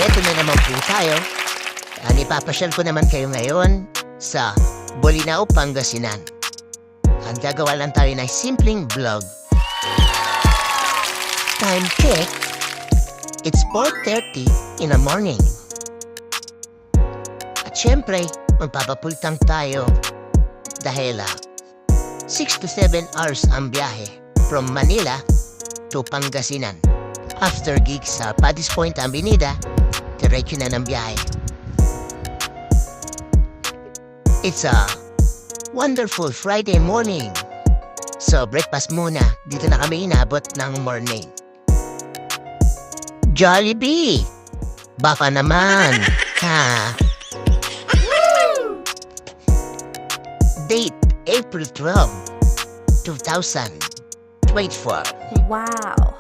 eto na naman po tayo. Ipapasyal ko naman kayo ngayon sa Bolinao, Pangasinan. Ang gagawa lang tayo ng simpleng vlog. Time check, it's 4:30 in the morning. At syempre, magpapapultang tayo dahil 6 to 7 hours ang biyahe from Manila to Pangasinan. After gigs sa Paddy's Point, Avenida, diretso na ng biyahe. It's a wonderful Friday morning. So breakfast muna, dito na kami inabot ng morning. Jollibee! Baka naman, ha? Date, April 12, 2024. Wow.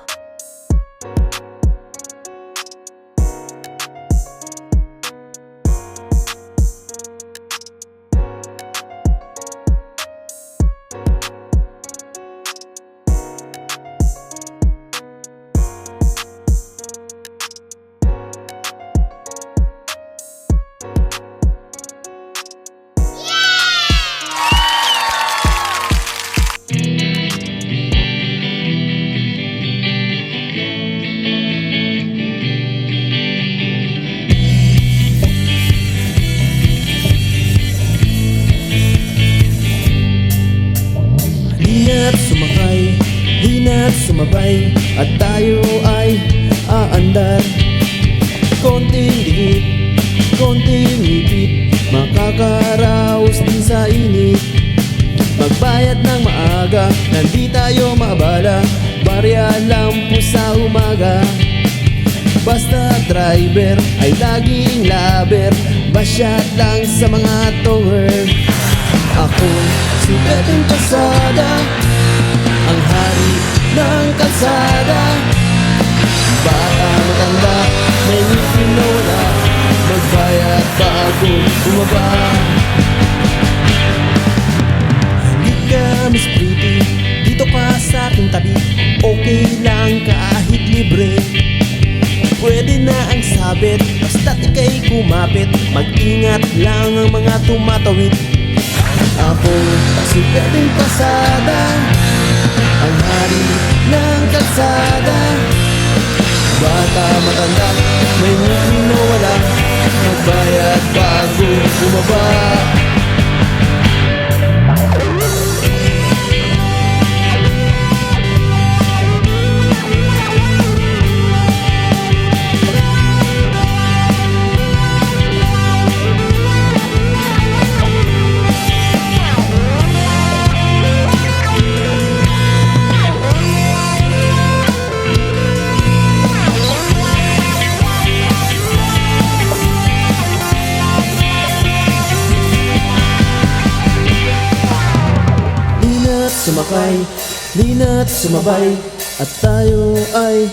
Hina't sumabay at tayo ay aandar. Konting dikit, konting ipit, makakaraos din sa init. Magbayad ng maaga, nandi tayo maabala, barya lampu sa umaga. Basta driver ay laging laber, basyat lang sa mga tonger. Ako si Beteng Pasada, ang hari ng kalsada. Bata matanda, may ngipin na wala, magbayad bago bumaba. Hindi ka Miss Pretty, dito ka sa aking tabi, okay lang kahit libre. Pwede na ang sabit, basta't ika'y kumapit, mag-ingat lang ang mga tumatawid. Ako si Beteng Pasada, ang hari ng kalsada. Bata matanda, may ngipin na wala, magbayad bago bumaba. Sumakay, lina't sumabay, at tayo ay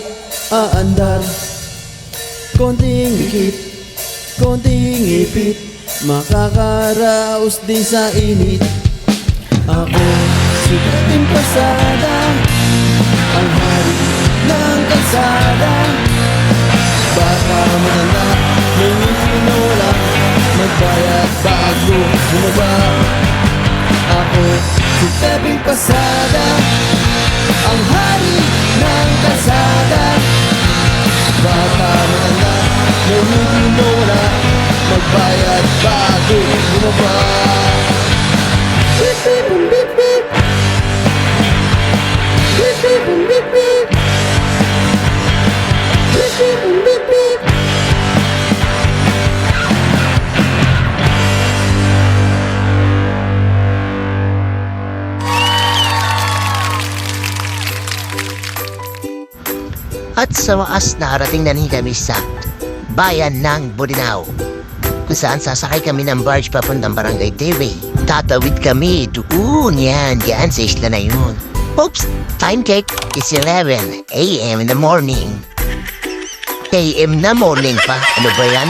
aandar. Konting dikit, konting ipit, makakaraos din sa init. Ako si Beteng Pasada, ang hari ng kalsada. Baka matanda, may ngipin na wala, magbayad bago bumaba. Ako si Beteng Pasada, ang hari ng kalsada. Bata matanda, may ngipin na wala, magbayad bago bumaba. Beep beep boom beep beep, beep beep boom beep beep, beep beep boom beep beep. At sa wakas nakarating na rin kami sa bayan ng Bolinao, kung saan sasakay kami ng barge papuntang Barangay TV. Tatawid kami doon yan sa isla na yun. Oops! Time check is 11 AM in the morning. AM na morning pa? Ano ba yan?